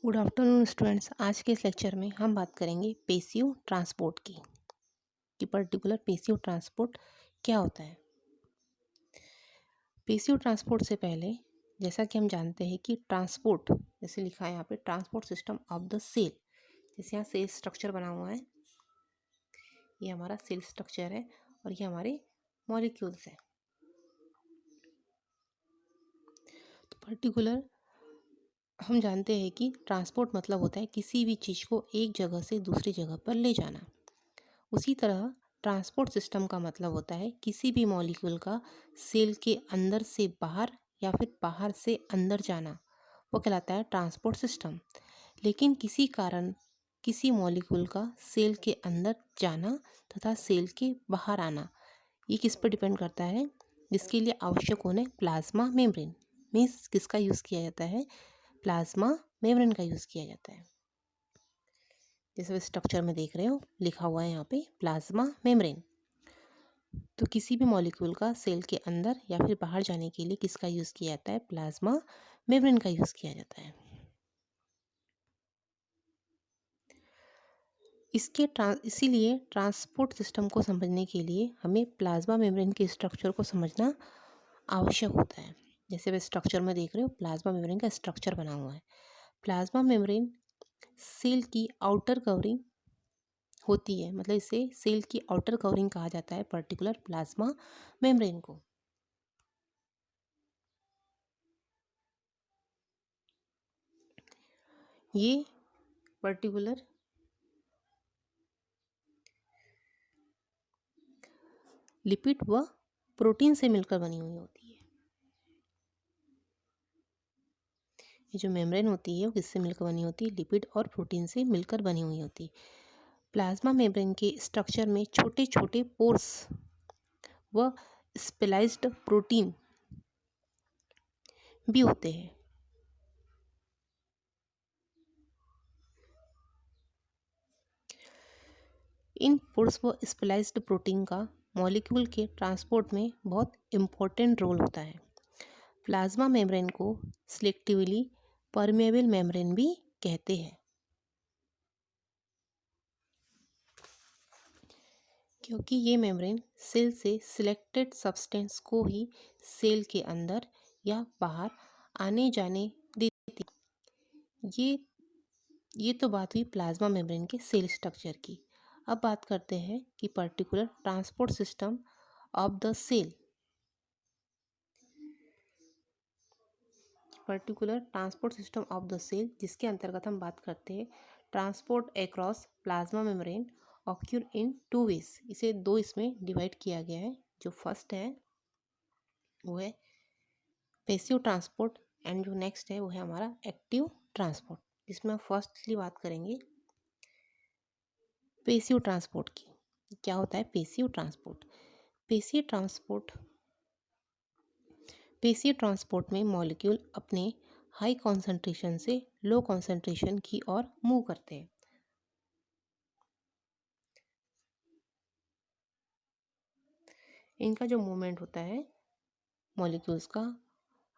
Good afternoon students. आज के इस लेक्चर में हम बात करेंगे पेसिव ट्रांसपोर्ट की कि पर्टिकुलर पेसिव ट्रांसपोर्ट क्या होता है। पेसिव ट्रांसपोर्ट से पहले जैसा कि हम जानते हैं कि ट्रांसपोर्ट जैसे लिखा है यहाँ पे transport system of the cell, जैसे यहाँ सेल स्ट्रक्चर बना हुआ है, ये हमारा सेल स्ट्रक्चर है और ये हमारे मॉलिक्यूल्स हैं। तो पर्टिकुलर हम जानते हैं कि ट्रांसपोर्ट मतलब होता है किसी भी चीज़ को एक जगह से दूसरी जगह पर ले जाना। उसी तरह ट्रांसपोर्ट सिस्टम का मतलब होता है किसी भी मॉलिक्यूल का सेल के अंदर से बाहर या फिर बाहर से अंदर जाना, वो कहलाता है ट्रांसपोर्ट सिस्टम। लेकिन किसी कारण किसी मॉलिक्यूल का सेल के अंदर जाना तथा सेल के बाहर आना, ये किस पर डिपेंड करता है, जिसके लिए आवश्यक होने प्लाज्मा मेम्ब्रेन। मीन्स किसका यूज़ किया जाता है, प्लाज्मा मेम्ब्रेन का यूज़ किया जाता है। जैसे स्ट्रक्चर में देख रहे हो लिखा हुआ है यहाँ पे प्लाज्मा मेम्ब्रेन। तो किसी भी मॉलिक्यूल का सेल के अंदर या फिर बाहर जाने के लिए किसका यूज़ किया जाता है, प्लाज्मा मेम्ब्रेन का यूज़ किया जाता है। इसीलिए ट्रांसपोर्ट सिस्टम को समझने के लिए हमें प्लाज्मा मेम्ब्रेन के स्ट्रक्चर को समझना आवश्यक होता है। जैसे वे स्ट्रक्चर में देख रहे हो प्लाज्मा मेम्ब्रेन का स्ट्रक्चर बना हुआ है। प्लाज्मा मेम्ब्रेन सेल की आउटर कवरिंग होती है, मतलब इसे सेल की आउटर कवरिंग कहा जाता है पर्टिकुलर प्लाज्मा मेम्ब्रेन को। ये पर्टिकुलर लिपिड व प्रोटीन से मिलकर बनी हुई होती है। ये जो मेम्ब्रेन होती है वो किससे मिलकर बनी होती है, लिपिड और प्रोटीन से मिलकर बनी हुई होती है। प्लाज्मा मेम्ब्रेन के स्ट्रक्चर में छोटे छोटे पोर्स व स्पेलाइज्ड प्रोटीन भी होते हैं। इन पोर्स व स्पेलाइज्ड प्रोटीन का मॉलिक्यूल के ट्रांसपोर्ट में बहुत इम्पोर्टेंट रोल होता है। प्लाज्मा मेम्ब्रेन को सिलेक्टिवली परमेबल मेम्ब्रेन भी कहते हैं, क्योंकि ये मेम्ब्रेन सेल से सिलेक्टेड सब्सटेंस को ही सेल के अंदर या बाहर आने जाने देती। ये तो बात हुई प्लाज्मा मेम्ब्रेन के सेल स्ट्रक्चर की। अब बात करते हैं कि particular transport system of the cell, जिसके अंतर्गत हम बात करते हैं transport across plasma membrane occur in two ways. इसे दो इसमें डिवाइड किया गया है। जो फर्स्ट है वो है पैसिव ट्रांसपोर्ट एंड जो नेक्स्ट है वो है हमारा एक्टिव ट्रांसपोर्ट, जिसमें हम फर्स्टली बात करेंगे पैसिव ट्रांसपोर्ट की। क्या होता है पैसिव ट्रांसपोर्ट? पैसिव ट्रांसपोर्ट में मॉलिक्यूल अपने हाई कॉन्सेंट्रेशन से लो कॉन्सेंट्रेशन की ओर मूव करते हैं। इनका जो मूवमेंट होता है मॉलिक्यूल्स का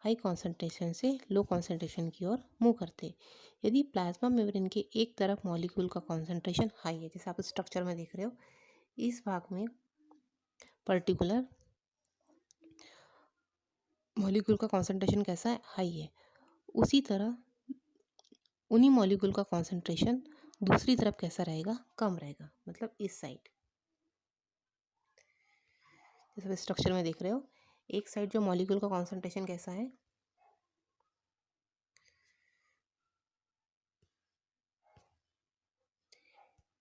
हाई कॉन्सेंट्रेशन से लो कॉन्सेंट्रेशन की ओर मूव करते हैं। यदि प्लाज्मा मेम्ब्रेन के एक तरफ मॉलिक्यूल का कॉन्सेंट्रेशन हाई है, जैसे आप स्ट्रक्चर में देख रहे हो, इस भाग में पर्टिकुलर मॉलिक्यूल का कॉन्सेंट्रेशन कैसा है, हाई है। उसी तरह उन्हीं मॉलिक्यूल का कॉन्सेंट्रेशन दूसरी तरफ कैसा रहेगा, कम रहेगा, मतलब इस साइड। जैसे स्ट्रक्चर में देख रहे हो, एक साइड जो मॉलिक्यूल का कॉन्सेंट्रेशन कैसा है,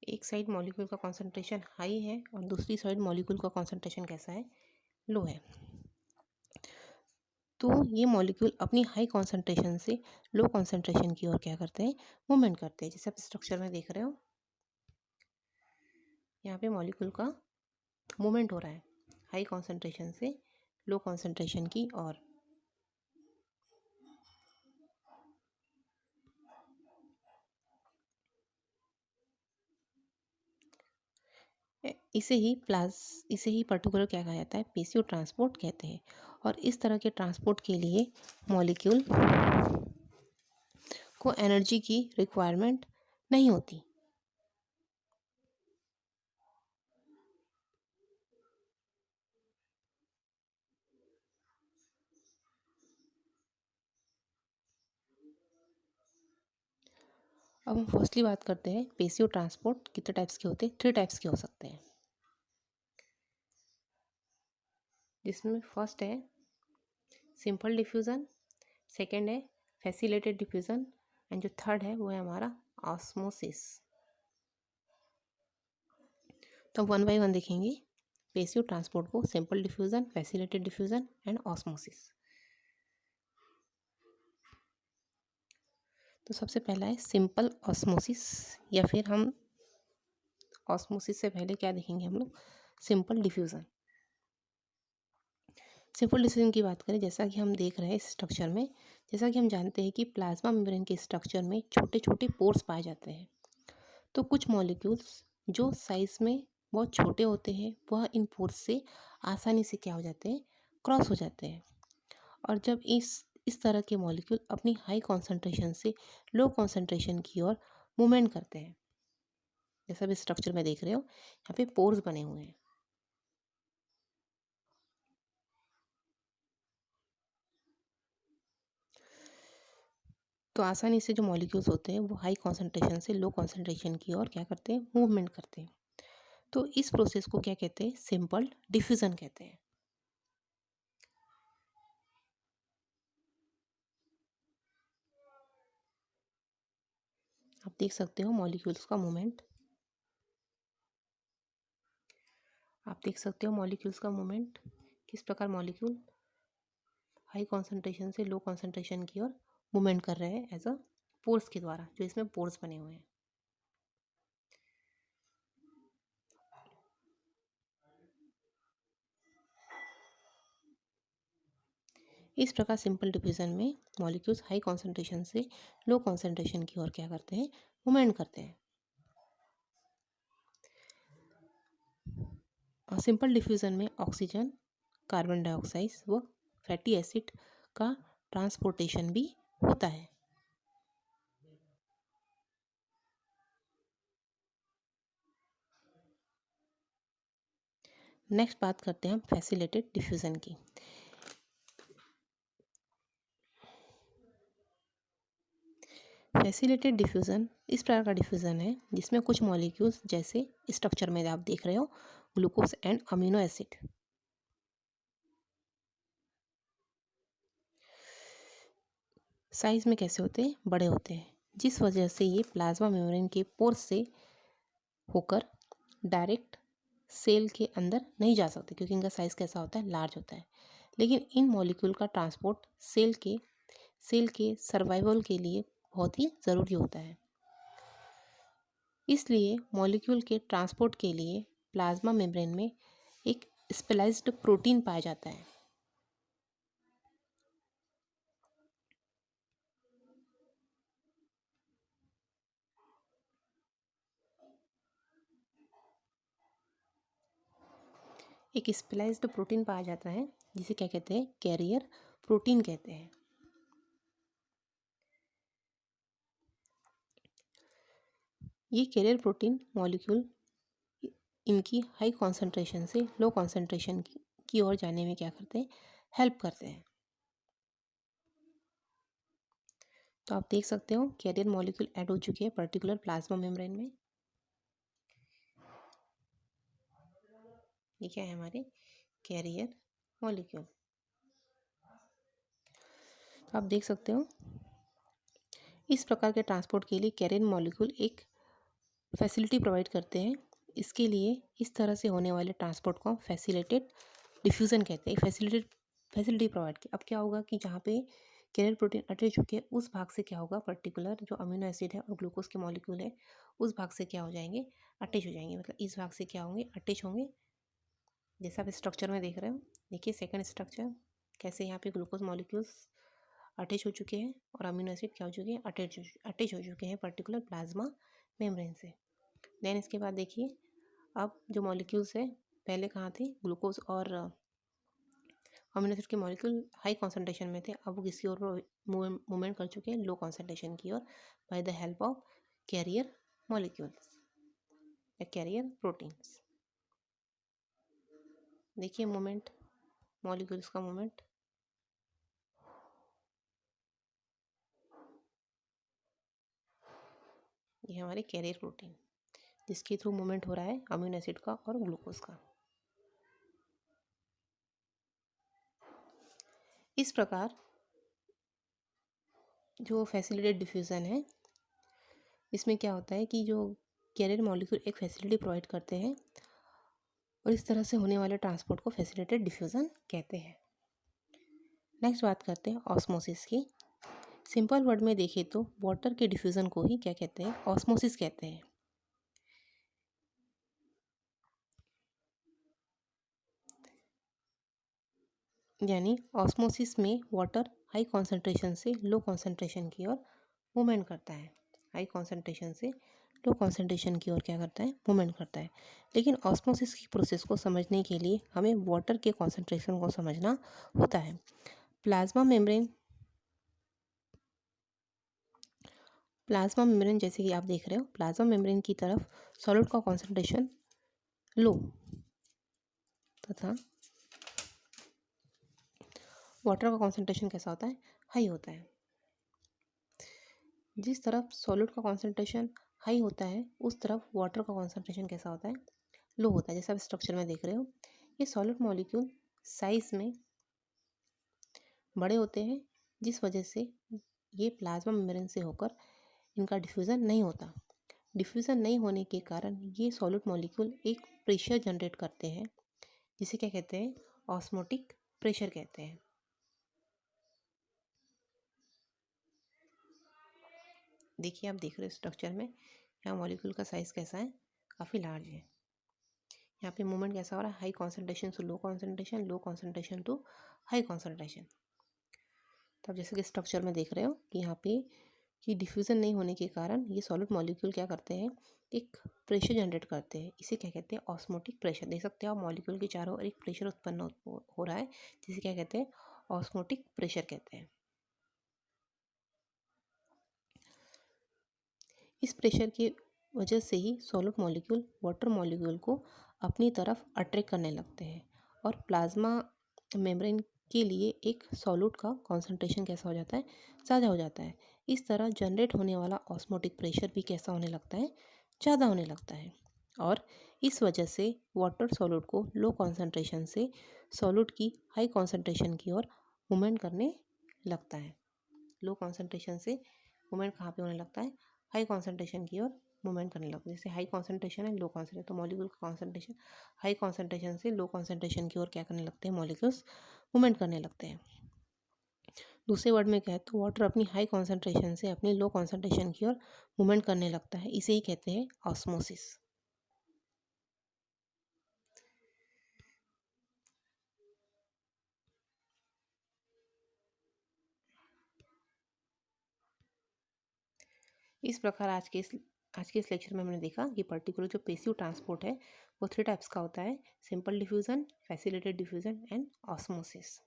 एक साइड मॉलिक्यूल का कॉन्सेंट्रेशन हाई है और दूसरी साइड मॉलिक्यूल का कॉन्सेंट्रेशन कैसा है, लो है। तो ये मॉलिक्यूल अपनी हाई कॉन्सेंट्रेशन से लो कॉन्सेंट्रेशन की ओर क्या करते हैं, मूवमेंट करते हैं। जैसे आप स्ट्रक्चर में देख रहे हो, यहाँ पे मॉलिक्यूल का मूवमेंट हो रहा है हाई कॉन्सेंट्रेशन से लो कॉन्सेंट्रेशन की ओर। इसे ही पर्टिकुलर क्या कहा जाता है, पैसिव ट्रांसपोर्ट कहते हैं। और इस तरह के ट्रांसपोर्ट के लिए मॉलिक्यूल को एनर्जी की रिक्वायरमेंट नहीं होती। अब हम फर्स्टली बात करते हैं पैसिव ट्रांसपोर्ट कितने टाइप्स के होते हैं। 3 टाइप्स के हो सकते हैं, जिसमें फर्स्ट है सिंपल डिफ्यूज़न, सेकंड है फैसिलिटेड डिफ्यूज़न एंड जो थर्ड है वो है हमारा ऑस्मोसिस। तो वन बाय वन देखेंगे पैसिव ट्रांसपोर्ट को, simple diffusion, facilitated diffusion and osmosis. तो सबसे पहला है सिंपल ऑस्मोसिस, या फिर हम ऑस्मोसिस से पहले क्या देखेंगे हम लोग, सिंपल डिफ्यूज़न। सिंपल डिफ्यूज़न की बात करें, जैसा कि हम देख रहे हैं इस स्ट्रक्चर में, जैसा कि हम जानते हैं कि प्लाज्मा मेम्ब्रेन के स्ट्रक्चर में छोटे छोटे पोर्स पाए जाते हैं। तो कुछ मॉलिक्यूल्स जो साइज में बहुत छोटे होते हैं वह इन पोर्स से आसानी से क्या हो जाते हैं, क्रॉस हो जाते हैं। और जब इस तरह के मॉलिक्यूल अपनी हाई कॉन्सेंट्रेशन से लो कॉन्सेंट्रेशन की ओर मूवमेंट करते हैं, जैसा भी स्ट्रक्चर में देख रहे हो यहाँ पे पोर्स बने हुए हैं। तो आसानी से जो मॉलिक्यूल्स होते हैं वो हाई कॉन्सेंट्रेशन से लो कॉन्सेंट्रेशन की ओर क्या करते हैं, मूवमेंट करते हैं। तो इस प्रोसेस को क्या कहते हैं, सिंपल डिफ्यूजन कहते हैं। आप देख सकते हो मॉलिक्यूल्स का मूवमेंट, आप देख सकते हो मॉलिक्यूल्स का मूवमेंट, किस प्रकार मॉलिक्यूल हाई कॉन्सेंट्रेशन से लो कॉन्सेंट्रेशन की ओर मूवमेंट कर रहे हैं एज अ पोर्स के द्वारा, जो इसमें पोर्स बने हुए हैं। इस प्रकार सिंपल डिफ्यूजन में मॉलिक्यूल्स हाई कॉन्सेंट्रेशन से लो कॉन्सेंट्रेशन की ओर क्या करते हैं, मूवमेंट करते हैं। और सिंपल डिफ्यूजन में ऑक्सीजन, कार्बन डाइऑक्साइड व फैटी एसिड का ट्रांसपोर्टेशन भी होता है। नेक्स्ट बात करते हैं हम फैसिलिटेड डिफ्यूजन की। फैसिलिटेड डिफ्यूज़न इस प्रकार का डिफ्यूज़न है जिसमें कुछ मॉलिक्यूल्स, जैसे स्ट्रक्चर में आप देख रहे हो glucose and amino acid, size में कैसे होते हैं, बड़े होते हैं, जिस वजह से ये प्लाज्मा मेम्ब्रेन के पोर्स से होकर डायरेक्ट सेल के अंदर नहीं जा सकते, क्योंकि इनका साइज़ कैसा होता है, लार्ज होता है। लेकिन इन मॉलिक्यूल का ट्रांसपोर्ट सेल के सर्वाइवल के लिए बहुत ही ज़रूरी होता है। इसलिए मॉलिक्यूल के ट्रांसपोर्ट के लिए प्लाज्मा मेम्ब्रेन में एक स्पेशलाइज्ड प्रोटीन पाया जाता है। एक स्पेशलाइज्ड प्रोटीन पाया जाता है जिसे क्या कहते हैं, कैरियर प्रोटीन कहते हैं। ये कैरियर प्रोटीन मॉलिक्यूल इनकी हाई कॉन्सेंट्रेशन से लो कॉन्सेंट्रेशन की ओर जाने में क्या करते हैं, हेल्प करते हैं। तो आप देख सकते हो कैरियर मॉलिक्यूल ऐड हो चुके हैं पर्टिकुलर प्लाज्मा मेम्ब्रेन में। ये क्या है, हमारे कैरियर मॉलिक्यूल। आप देख सकते हो इस प्रकार के ट्रांसपोर्ट के लिए कैरियर मॉलिक्यूल एक फैसिलिटी प्रोवाइड करते हैं। इसके लिए इस तरह से होने वाले ट्रांसपोर्ट को फैसिलिटेड डिफ्यूज़न कहते हैं। फैसिलिटी प्रोवाइड की, अब क्या होगा कि जहाँ पे कैरियर प्रोटीन अटैच होके उस भाग से क्या होगा, पर्टिकुलर जो अमीनो एसिड है और ग्लूकोज के मॉलिक्यूल है उस भाग से क्या हो जाएंगे, अटैच हो जाएंगे। मतलब इस भाग से क्या होंगे, अटैच होंगे। जैसा आप स्ट्रक्चर में देख रहे हो, देखिए सेकंड स्ट्रक्चर कैसे यहाँ पे ग्लूकोज मॉलिक्यूल्स अटैच हो चुके हैं और अमीनो एसिड क्या हो चुके हैं, अटैच हो चुके हैं पर्टिकुलर प्लाज्मा मेम्ब्रेन से। देन इसके बाद देखिए अब जो मॉलिक्यूल्स है पहले कहाँ थे, ग्लूकोज और अमीनो एसिड के मॉलिक्यूल हाई कॉन्सेंट्रेशन में थे, अब वो किसी और मूवमेंट कर चुके हैं लो कॉन्सेंट्रेशन की ओर by the help of carrier molecules या कैरियर प्रोटीन्स। देखिए मूवमेंट, मॉलिक्यूल्स का मूवमेंट, ये हमारे कैरियर प्रोटीन जिसके थ्रू मूवमेंट हो रहा है अमीनो एसिड का और ग्लूकोज का। इस प्रकार जो फैसिलिटेटेड डिफ्यूज़न है, इसमें क्या होता है कि जो कैरियर मॉलिक्यूल एक फैसिलिटी प्रोवाइड करते हैं और इस तरह से होने वाले ट्रांसपोर्ट को फैसिलिटेटेड डिफ्यूज़न कहते हैं। नेक्स्ट बात करते हैं ऑस्मोसिस की। सिंपल वर्ड में देखें तो वाटर के डिफ्यूज़न को ही क्या कहते हैं, ऑस्मोसिस कहते हैं। यानी ऑस्मोसिस में वाटर हाई कॉन्सेंट्रेशन से लो कॉन्सेंट्रेशन की ओर मूवमेंट करता है, हाई कॉन्सेंट्रेशन से लो कॉन्सेंट्रेशन की ओर क्या करता है, मूवमेंट करता है। लेकिन ऑस्मोसिस की प्रोसेस को समझने के लिए हमें वाटर के कॉन्सेंट्रेशन को समझना होता है। प्लाज्मा मेम्ब्रेन जैसे कि आप देख रहे हो, प्लाज्मा मेम्ब्रेन की तरफ सॉलिड का कॉन्सेंट्रेशन लो तथा वाटर का कॉन्सेंट्रेशन कैसा होता है, हाई होता है। जिस तरफ सॉलिड का कॉन्सेंट्रेशन हाई होता है उस तरफ वाटर का कॉन्सेंट्रेशन कैसा होता है, लो होता है। जैसे आप स्ट्रक्चर में देख रहे हो, ये सॉलिड मॉलिक्यूल साइज में बड़े होते हैं जिस वजह से ये प्लाज्मा मेम्ब्रेन से होकर इनका डिफ्यूज़न नहीं होता। डिफ्यूज़न नहीं होने के कारण ये सॉलिड मॉलिक्यूल एक प्रेशर जनरेट करते हैं जिसे क्या कहते हैं, ऑस्मोटिक प्रेशर कहते हैं। देखिए आप देख रहे हो स्ट्रक्चर में, यहाँ मॉलिक्यूल का साइज़ कैसा है, काफ़ी लार्ज है। यहाँ पे मूवमेंट कैसा हो रहा है, high concentration to low concentration, low concentration to high concentration. तो आप जैसे कि स्ट्रक्चर में देख रहे हो कि यहाँ पे कि डिफ्यूज़न नहीं होने के कारण ये सॉलिड मॉलिक्यूल क्या करते हैं, एक प्रेशर जनरेट करते हैं। इसे क्या कहते हैं, ऑस्मोटिक प्रेशर। देख सकते हो आप मॉलिक्यूल के चारों ओर एक प्रेशर उत्पन्न हो रहा है जिसे क्या कहते हैं, ऑस्मोटिक प्रेशर कहते हैं। इस प्रेशर की वजह से ही सॉलिड मॉलिक्यूल वाटर मॉलिक्यूल को अपनी तरफ अट्रैक्ट करने लगते हैं और प्लाज्मा मेम्ब्रेन के लिए एक सॉलिड का कॉन्सेंट्रेशन कैसा हो जाता है, ज़्यादा हो जाता है। इस तरह जनरेट होने वाला ऑस्मोटिक प्रेशर भी कैसा होने लगता है, ज़्यादा होने लगता है और इस वजह से वाटर सॉलिड को लो कॉन्सेंट्रेशन से सॉलिड की हाई कॉन्सेंट्रेशन की ओर मूवमेंट करने लगता है। लो कॉन्सेंट्रेशन से मूवमेंट कहाँ पे होने लगता है, हाई कॉन्सेंट्रेशन की ओर मूवमेंट करने लगता है। जैसे हाई कॉन्सेंट्रेशन है, लो कॉन्सेंट्रेशन, तो मॉलिक्यूल का कॉन्सेंट्रेशन हाई कॉन्सेंट्रेशन से लो कॉन्सेंट्रेशन की ओर क्या करने लगते हैं, मॉलिक्यूल्स मूवमेंट करने लगते हैं। दूसरे वर्ड में क्या है, तो वाटर अपनी हाई कॉन्सेंट्रेशन से अपनी लो कॉन्सेंट्रेशन की ओर मूवमेंट करने लगता है। इसे ही कहते हैं ऑस्मोसिस। इस प्रकार आज के इस लेक्चर में हमने देखा कि पर्टिकुलर जो पेसिव ट्रांसपोर्ट है वो 3 टाइप्स का होता है, simple diffusion, facilitated diffusion and osmosis.